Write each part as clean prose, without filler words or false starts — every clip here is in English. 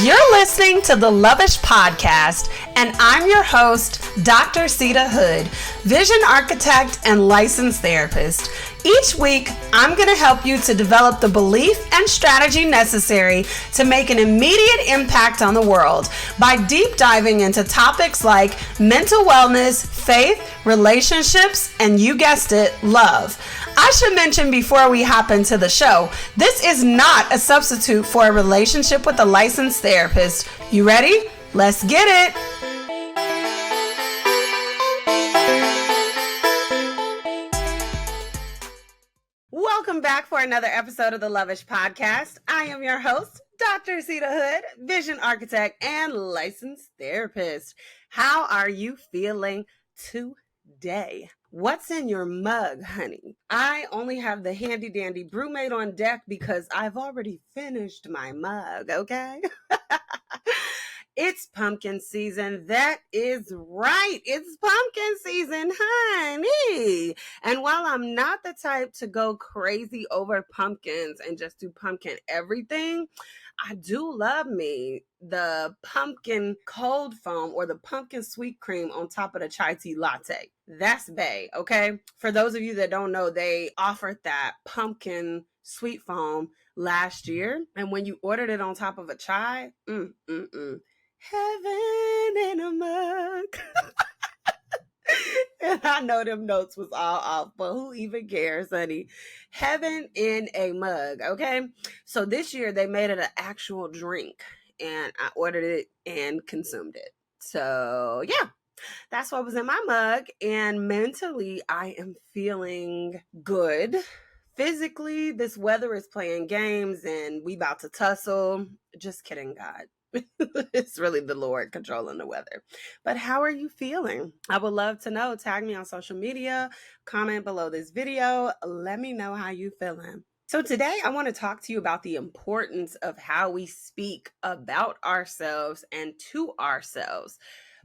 You're listening to the Lovish Podcast, and I'm your host, Dr. Seida Hood, vision architect and licensed therapist. Each week, I'm going to help you to develop the belief and strategy necessary to make an immediate impact on the world by deep diving into topics like mental wellness, faith, relationships, and you guessed it, love. I should mention before we hop into the show, this is not a substitute for a relationship with a licensed therapist. You ready? Let's get it. Welcome back for another episode of the Lovish Podcast. I am your host, Dr. Seida Hood, vision architect and licensed therapist. How are you feeling today? What's in your mug, honey? I only have the handy dandy brewmate on deck because I've already finished my mug, okay? It's pumpkin season. That is right. It's pumpkin season, honey. And while I'm not the type to go crazy over pumpkins and just do pumpkin everything, I do love me the pumpkin cold foam or the pumpkin sweet cream on top of the chai tea latte. That's bae, okay? For those of you that don't know, they offered that pumpkin sweet foam last year. And when you ordered it on top of a chai, heaven in a mug. And I know them notes was all off, but who even cares, honey? Heaven in a mug, okay? So this year they made it an actual drink, and I ordered it and consumed it. So yeah, that's what was in my mug. And mentally, I am feeling good. Physically, this weather is playing games and we about to tussle. Just kidding, God. It's really the Lord controlling the weather. But how are you feeling? I would love to know. Tag me on social media, comment below this video. Let me know how you feeling. So today I want to talk to you about the importance of how we speak about ourselves and to ourselves.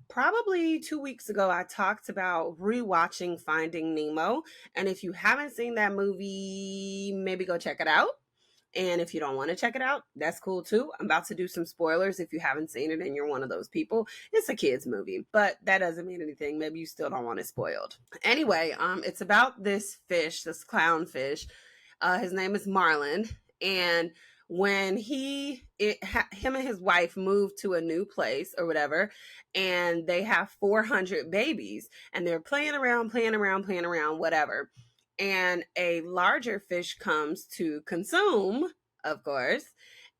Probably 2 weeks ago, I talked about rewatching Finding Nemo. And if you haven't seen that movie, maybe go check it out. And if you don't want to check it out, that's cool too. I'm about to do some spoilers if you haven't seen it and you're one of those people. It's a kid's movie, but that doesn't mean anything. Maybe you still don't want it spoiled. Anyway, it's about this fish, this clownfish. His name is Marlin. And when him and his wife moved to a new place or whatever, and they have 400 babies, and they're playing around, whatever. And a larger fish comes to consume, of course.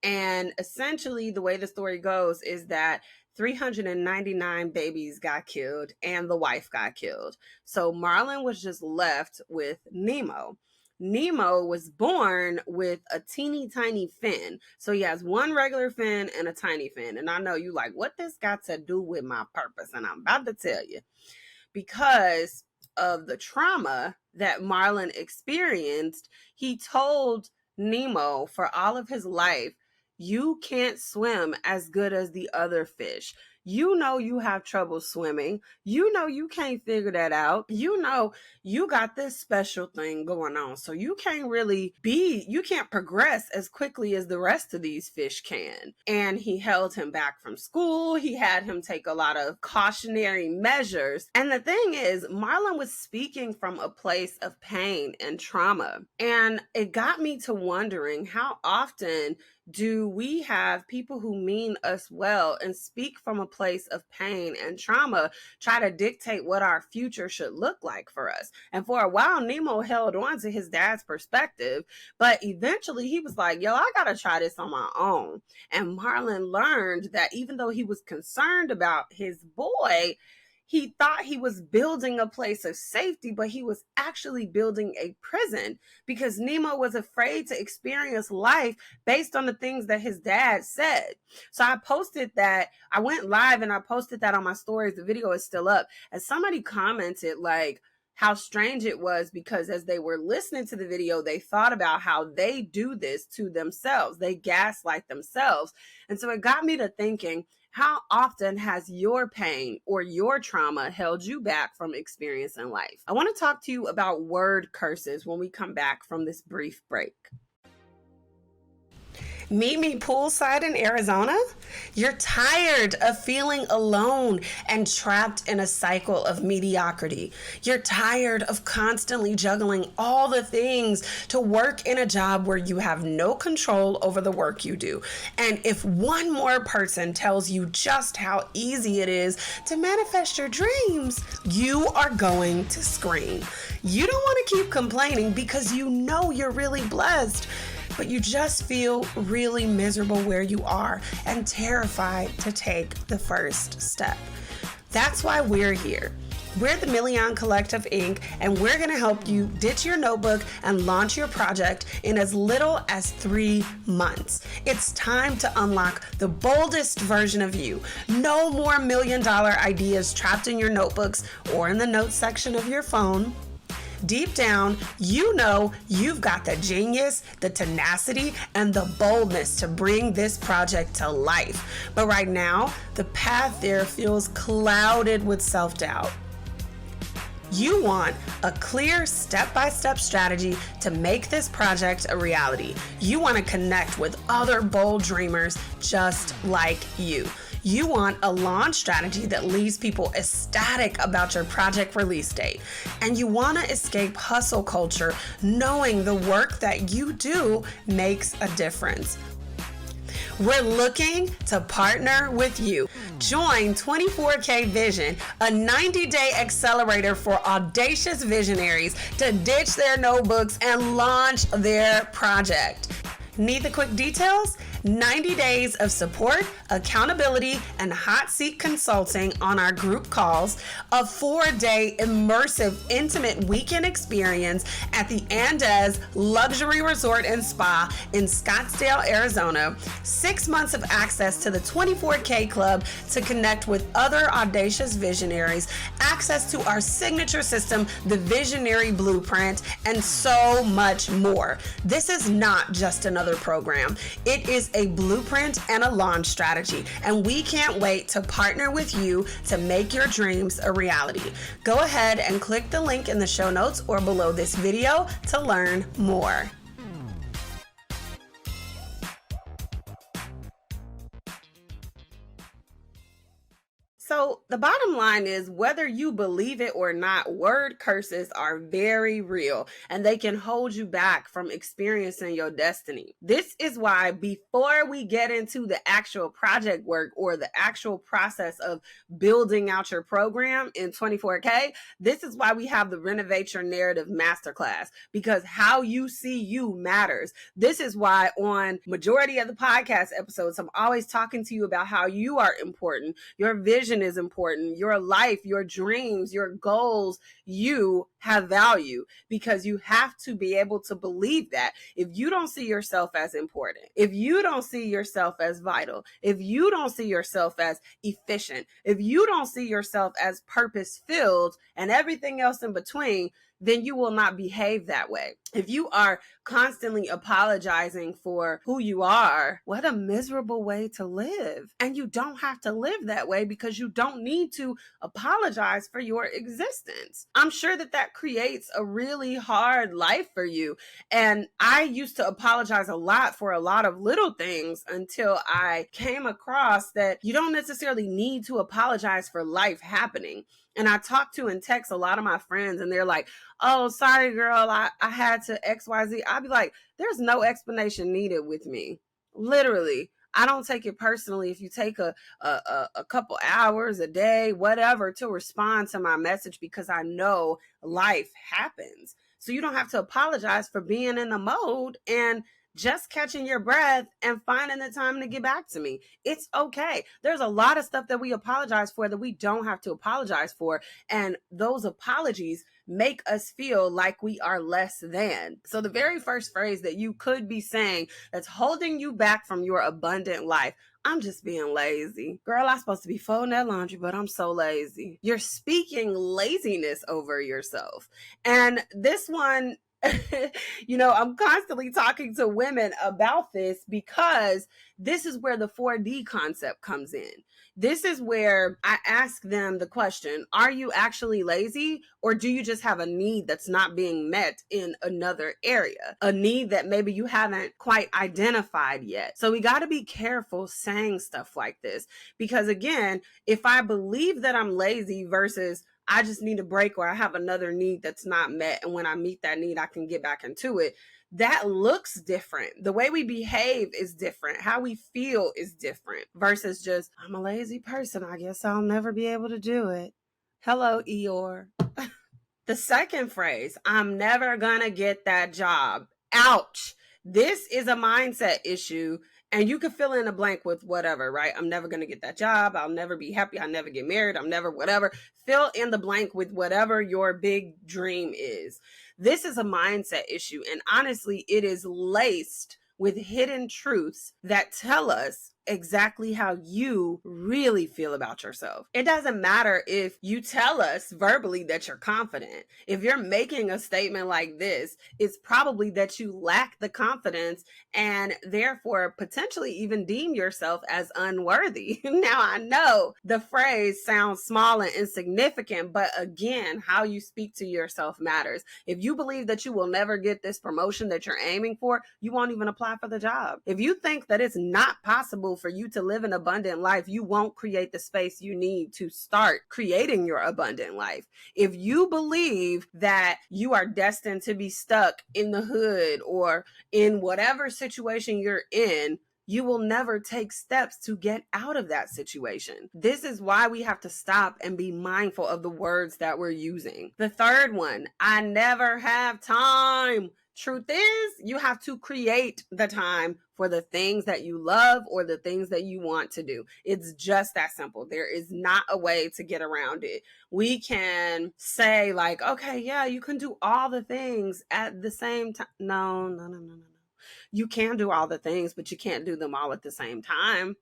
And essentially the way the story goes is that 399 babies got killed and the wife got killed. So Marlin was just left with Nemo. Nemo was born with a teeny tiny fin. So he has one regular fin and a tiny fin. And I know you like, what this got to do with my purpose? And I'm about to tell you. Because of the trauma that Marlin experienced, he told Nemo for all of his life, you can't swim as good as the other fish. You know you have trouble swimming. You know you can't figure that out. You know you got this special thing going on. So you can't progress as quickly as the rest of these fish can. And he held him back from school. He had him take a lot of cautionary measures. And the thing is, Marlin was speaking from a place of pain and trauma. And it got me to wondering, how often do we have people who mean us well and speak from a place of pain and trauma, try to dictate what our future should look like for us? And for a while, Nemo held on to his dad's perspective, but eventually he was like, yo, I gotta try this on my own. And Marlin learned that even though he was concerned about his boy, he thought he was building a place of safety, but he was actually building a prison because Nemo was afraid to experience life based on the things that his dad said. So I posted that. I went live and I posted that on my stories. The video is still up. And somebody commented like how strange it was because as they were listening to the video, they thought about how they do this to themselves. They gaslight themselves. And so it got me to thinking, how often has your pain or your trauma held you back from experiencing life? I want to talk to you about word curses when we come back from this brief break. Meet me poolside in Arizona? You're tired of feeling alone and trapped in a cycle of mediocrity. You're tired of constantly juggling all the things to work in a job where you have no control over the work you do. And if one more person tells you just how easy it is to manifest your dreams, you are going to scream. You don't want to keep complaining because you know you're really blessed, but you just feel really miserable where you are and terrified to take the first step. That's why we're here. We're the Million Collective Inc., and we're going to help you ditch your notebook and launch your project in as little as 3 months. It's time to unlock the boldest version of you. No more $1 million ideas trapped in your notebooks or in the notes section of your phone. Deep down, you know you've got the genius, the tenacity, and the boldness to bring this project to life. But right now, the path there feels clouded with self-doubt. You want a clear step-by-step strategy to make this project a reality. You want to connect with other bold dreamers just like you. You want a launch strategy that leaves people ecstatic about your project release date. And you want to escape hustle culture, knowing the work that you do makes a difference. We're looking to partner with you. Join 24K Vision, a 90-day accelerator for audacious visionaries to ditch their notebooks and launch their project. Need the quick details? 90 days of support, accountability, and hot seat consulting on our group calls, a 4-day immersive, intimate weekend experience at the Andes Luxury Resort and Spa in Scottsdale, Arizona, 6 months of access to the 24K Club to connect with other audacious visionaries, access to our signature system, the Visionary Blueprint, and so much more. This is not just another program. It is a blueprint and a launch strategy, and we can't wait to partner with you to make your dreams a reality. Go ahead and click the link in the show notes or below this video to learn more. So the bottom line is, whether you believe it or not, word curses are very real and they can hold you back from experiencing your destiny. This is why before we get into the actual project work or the actual process of building out your program in 24K, this is why we have the Renovate Your Narrative Masterclass, because how you see you matters. This is why on majority of the podcast episodes, I'm always talking to you about how you are important. Your vision is important. Your life, your dreams, your goals, you have value, because you have to be able to believe that. If you don't see yourself as important, if you don't see yourself as vital, if you don't see yourself as efficient, if you don't see yourself as purpose-filled and everything else in between, then you will not behave that way. If you are constantly apologizing for who you are, what a miserable way to live. And you don't have to live that way, because you don't need to apologize for your existence. I'm sure that creates a really hard life for you. And I used to apologize a lot for a lot of little things until I came across that you don't necessarily need to apologize for life happening. And I talk to and text a lot of my friends, and they're like, oh, sorry, girl, I had to XYZ. I'll be like, there's no explanation needed with me. Literally, I don't take it personally if you take a couple hours, a day, whatever, to respond to my message, because I know life happens. So you don't have to apologize for being in the mode and just catching your breath and finding the time to get back to me. It's okay. There's a lot of stuff that we apologize for that we don't have to apologize for. And those apologies make us feel like we are less than. So the very first phrase that you could be saying that's holding you back from your abundant life: I'm just being lazy. Girl, I'm supposed to be folding that laundry, but I'm so lazy. You're speaking laziness over yourself. And this one I'm constantly talking to women about this because this is where the 4D concept comes in. This is where I ask them the question, are you actually lazy, or do you just have a need that's not being met in another area? A need that maybe you haven't quite identified yet. So we got to be careful saying stuff like this, because again, if I believe that I'm lazy versus I just need a break, or I have another need that's not met, and when I meet that need, I can get back into it, that looks different. The way we behave is different. How we feel is different versus just, I'm a lazy person, I guess I'll never be able to do it. Hello, Eeyore. The second phrase, I'm never gonna get that job. Ouch. This is a mindset issue, and you can fill in a blank with whatever, right? I'm never gonna get that job. I'll never be happy. I'll never get married. I'm never whatever. Fill in the blank with whatever your big dream is. This is a mindset issue, and honestly, it is laced with hidden truths that tell us exactly how you really feel about yourself. It doesn't matter if you tell us verbally that you're confident. If you're making a statement like this, it's probably that you lack the confidence and therefore potentially even deem yourself as unworthy. Now, I know the phrase sounds small and insignificant, but again, how you speak to yourself matters. If you believe that you will never get this promotion that you're aiming for, you won't even apply for the job. If you think that it's not possible for you to live an abundant life, you won't create the space you need to start creating your abundant life. If you believe that you are destined to be stuck in the hood or in whatever situation you're in, you will never take steps to get out of that situation. This is why we have to stop and be mindful of the words that we're using. The third one, I never have time. Truth is, you have to create the time for the things that you love or the things that you want to do. It's just that simple. There is not a way to get around it. We can say like, okay, yeah, you can do all the things at the same time. No. You can do all the things, but you can't do them all at the same time.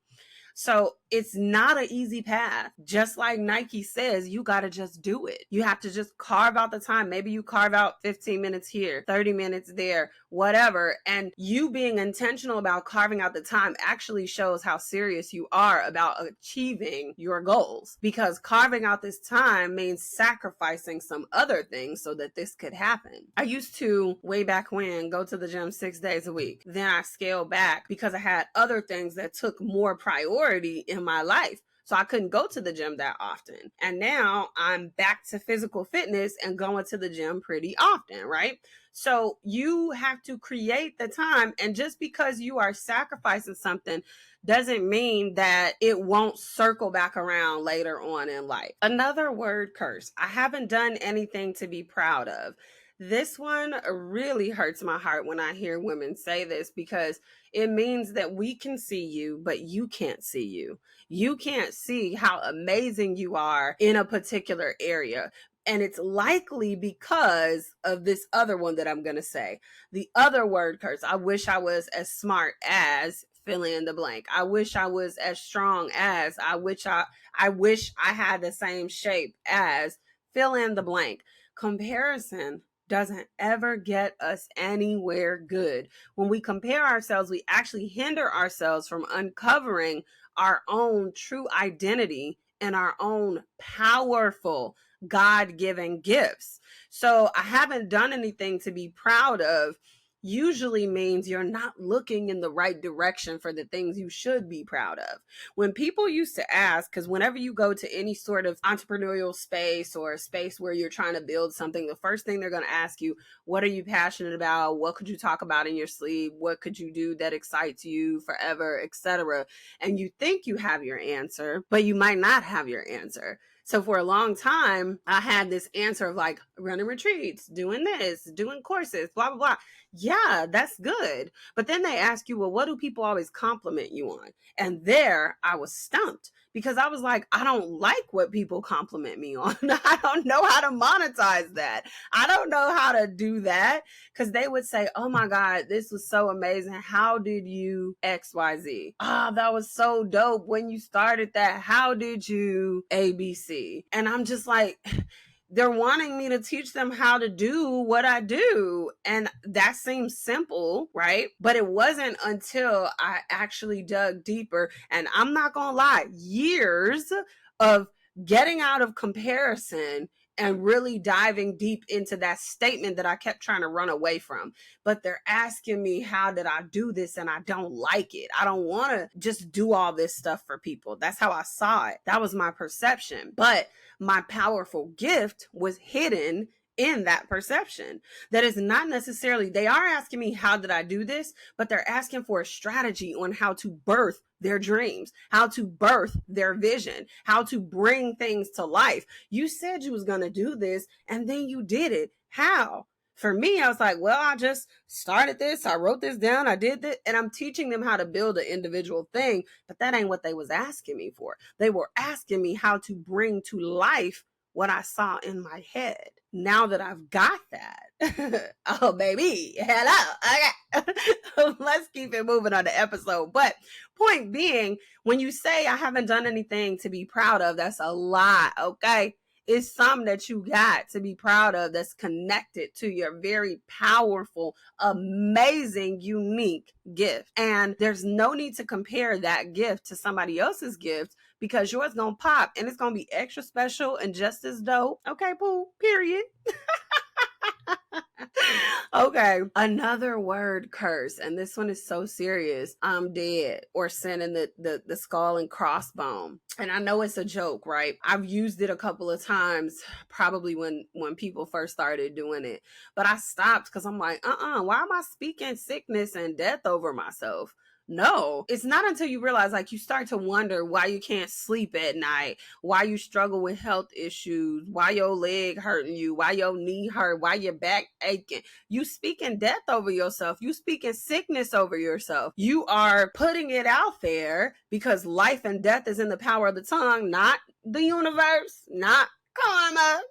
So it's not an easy path. Just like Nike says, you got to just do it. You have to just carve out the time. Maybe you carve out 15 minutes here, 30 minutes there, whatever. And you being intentional about carving out the time actually shows how serious you are about achieving your goals, because carving out this time means sacrificing some other things so that this could happen. I used to, way back when, go to the gym 6 days a week. Then I scaled back because I had other things that took more priority in my life. So I couldn't go to the gym that often. And now I'm back to physical fitness and going to the gym pretty often, right? So you have to create the time. And just because you are sacrificing something doesn't mean that it won't circle back around later on in life. Another word curse. I haven't done anything to be proud of. This one really hurts my heart when I hear women say this, because it means that we can see you, but you can't see you. You can't see how amazing you are in a particular area. And it's likely because of this other one that I'm going to say. The other word curse. I wish I was as smart as fill in the blank. I wish I was as strong as. I wish I had the same shape as fill in the blank. Comparison doesn't ever get us anywhere good. When we compare ourselves, we actually hinder ourselves from uncovering our own true identity and our own powerful God-given gifts. So I haven't done anything to be proud of usually means you're not looking in the right direction for the things you should be proud of. When people used to ask, because whenever you go to any sort of entrepreneurial space or a space where you're trying to build something, the first thing they're going to ask you, what are you passionate about? What could you talk about in your sleep? What could you do that excites you forever, etc.? And you think you have your answer, but you might not have your answer. So for a long time, I had this answer of like running retreats, doing this, doing courses, blah, blah, blah. Yeah, that's good. But then they ask you, well, what do people always compliment you on? And there I was stumped, because I was like, I don't like what people compliment me on. I don't know how to monetize that. I don't know how to do that, because they would say, oh my God, this was so amazing. How did you XYZ? Ah, that was so dope when you started that. How did you ABC? And I'm just like, they're wanting me to teach them how to do what I do. And that seems simple, right? But it wasn't until I actually dug deeper. And I'm not going to lie, years of getting out of comparison and really diving deep into that statement that I kept trying to run away from. But they're asking me, how did I do this? And I don't like it. I don't want to just do all this stuff for people. That's how I saw it. That was my perception. But my powerful gift was hidden in that perception. That is not necessarily, they are asking me, how did I do this? But they're asking for a strategy on how to birth their dreams, how to birth their vision, how to bring things to life. You said you was going to do this and then you did it. How? For me, I was like, well, I just started this. I wrote this down. I did this. And I'm teaching them how to build an individual thing. But that ain't what they was asking me for. They were asking me how to bring to life what I saw in my head. Now that I've got that, oh, baby, hello. Okay. Let's keep it moving on the episode. But point being, when you say I haven't done anything to be proud of, that's a lie. Okay. It's something that you got to be proud of that's connected to your very powerful, amazing, unique gift. And there's no need to compare that gift to somebody else's gift, because yours gonna pop and it's gonna be extra special and just as dope. Okay, Pooh, period. Okay, another word curse, and this one is so serious. I'm dead, or sending the skull and crossbone. And I know it's a joke, right? I've used it a couple of times, probably when people first started doing it, but I stopped because I'm like, why am I speaking sickness and death over myself? No, it's not until you realize, like, you start to wonder why you can't sleep at night, why you struggle with health issues, why your leg hurting you, why your knee hurt, why your back aching. You speaking death over yourself. You speaking sickness over yourself. You are putting it out there because life and death is in the power of the tongue, not the universe, not karma.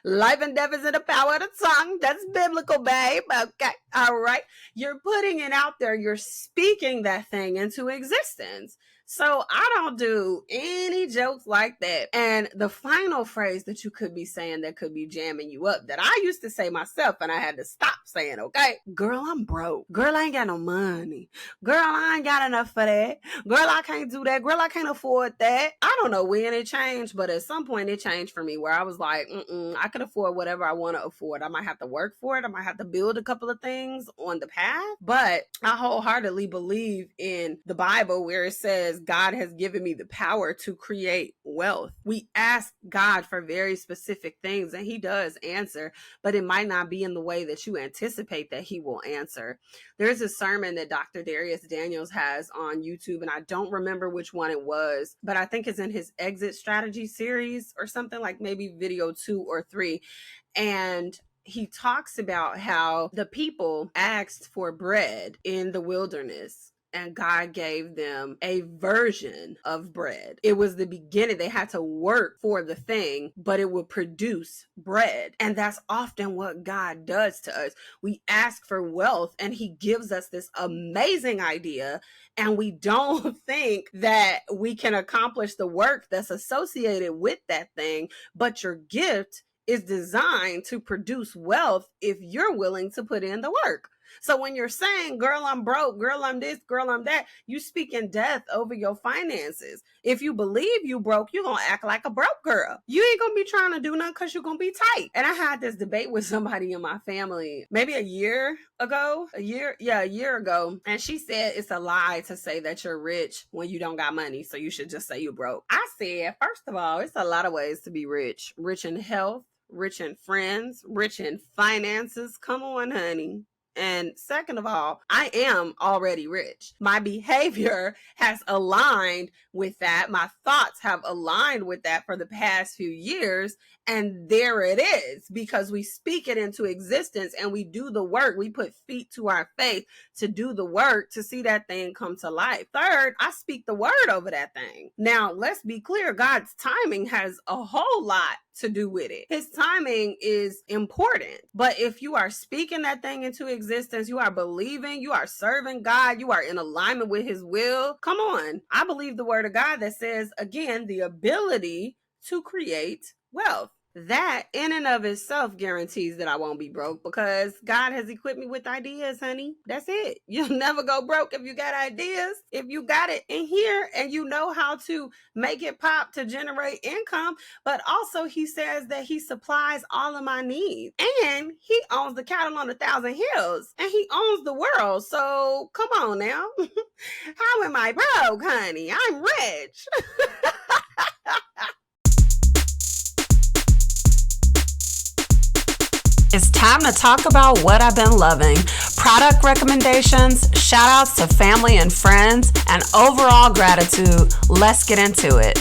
Life and death is in the power of the tongue. That's biblical, babe. Okay. All right. You're putting it out there. You're speaking that thing into existence. So I don't do any jokes like that. And the final phrase that you could be saying that could be jamming you up, that I used to say myself and I had to stop saying, okay? Girl, I'm broke. Girl, I ain't got no money. Girl, I ain't got enough for that. Girl, I can't do that. Girl, I can't afford that. I don't know when it changed, but at some point it changed for me, where I was like, I can afford whatever I want to afford. I might have to work for it. I might have to build a couple of things on the path. But I wholeheartedly believe in the Bible, where it says, God has given me the power to create wealth. We ask God for very specific things and he does answer, but it might not be in the way that you anticipate that he will answer. There's a sermon that Dr. Darius Daniels has on YouTube, and I don't remember which one it was, but I think it's in his exit strategy series or something, like maybe video 2 or 3. And he talks about how the people asked for bread in the wilderness, and God gave them a version of bread. It was the beginning. They had to work for the thing, but it would produce bread. And that's often what God does to us. We ask for wealth and he gives us this amazing idea, and we don't think that we can accomplish the work that's associated with that thing, but your gift is designed to produce wealth if you're willing to put in the work. So when you're saying, girl, I'm broke, girl, I'm this, girl, I'm that, you speaking death over your finances. If you believe you broke, you're going to act like a broke girl. You ain't going to be trying to do nothing because you're going to be tight. And I had this debate with somebody in my family, maybe a year ago. And she said it's a lie to say that you're rich when you don't got money. So you should just say you're broke. I said, first of all, it's a lot of ways to be rich. Rich in health, rich in friends, rich in finances. Come on, honey. And second of all, I am already rich. My behavior has aligned with that. My thoughts have aligned with that for the past few years. And there it is, because we speak it into existence and we do the work. We put feet to our faith to do the work to see that thing come to life. Third, I speak the word over that thing. Now, let's be clear. God's timing has a whole lot to do with it. His timing is important. But if you are speaking that thing into existence, you are believing, you are serving God, you are in alignment with his will. Come on. I believe the word of God that says, again, the ability to create wealth. That in and of itself guarantees that I won't be broke because God has equipped me with ideas, honey. That's it. You'll never go broke if you got ideas. If you got it in here and you know how to make it pop to generate income. But also, he says that he supplies all of my needs. And he owns the cattle on 1,000 hills. And he owns the world. So come on now. How am I broke, honey? I'm rich. It's time to talk about what I've been loving. Product recommendations, shout outs to family and friends, and overall gratitude. Let's get into it.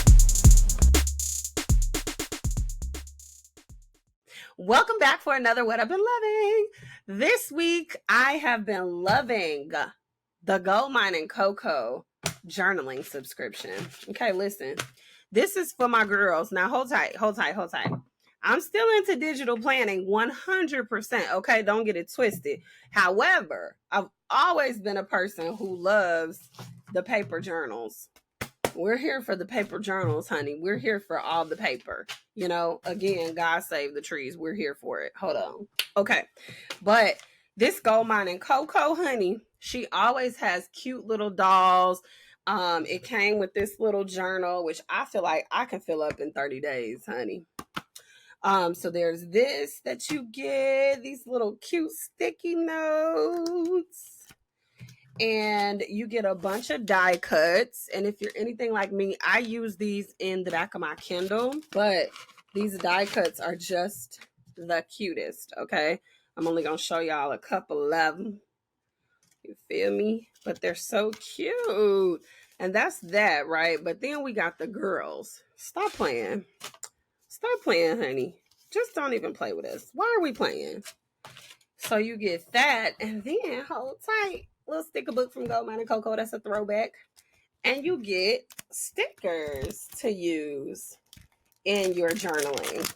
Welcome back for another What I've Been Loving. This week, I have been loving the Goldmine Coco Journaling subscription. Okay, listen. This is for my girls. Now, hold tight. I'm still into digital planning 100%. Okay, don't get it twisted. However, I've always been a person who loves the paper journals. We're here for the paper journals, honey. We're here for all the paper. You know, again, God save the trees. We're here for it. Hold on. Okay, but this Goldmine Coco, honey, she always has cute little dolls. It came with this little journal, which I feel like I can fill up in 30 days, honey. So there's this that you get, these little cute sticky notes, and you get a bunch of die cuts. And if you're anything like me, I use these in the back of my Kindle, but these die cuts are just the cutest. Okay, I'm only gonna show y'all a couple of them. You feel me? But they're so cute. And that's that, right? But then we got the girls. Stop playing, honey. Just don't even play with us. Why are we playing? So you get that, and then hold tight. Little sticker book from Goldmine Coco. That's a throwback. And you get stickers to use in your journaling,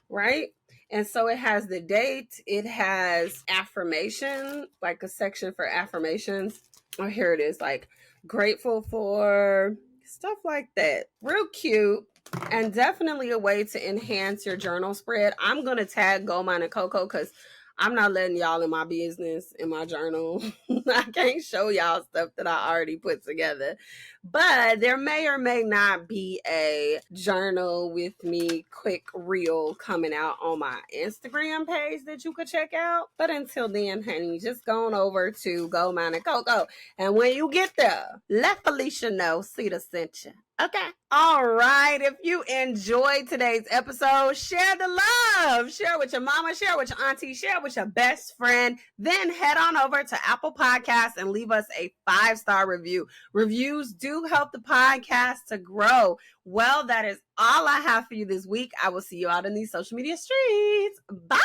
right? And so it has the date. It has affirmation, like a section for affirmations. Oh, here it is, like grateful for, stuff like that. Real cute. And definitely a way to enhance your journal spread. I'm going to tag Goldmine Coco because I'm not letting y'all in my business in my journal. I can't show y'all stuff that I already put together. But there may or may not be a journal with me quick reel coming out on my Instagram page that you could check out. But until then, honey, just go on over to Goldmine Coco. And when you get there, let Felicia know Seida sent you. Okay. All right. If you enjoyed today's episode, share the love. Share with your mama, share with your auntie, share with your best friend. Then head on over to Apple Podcasts and leave us a 5-star review. Reviews do help the podcast to grow. Well, that is all I have for you this week. I will see you out in these social media streets. Bye.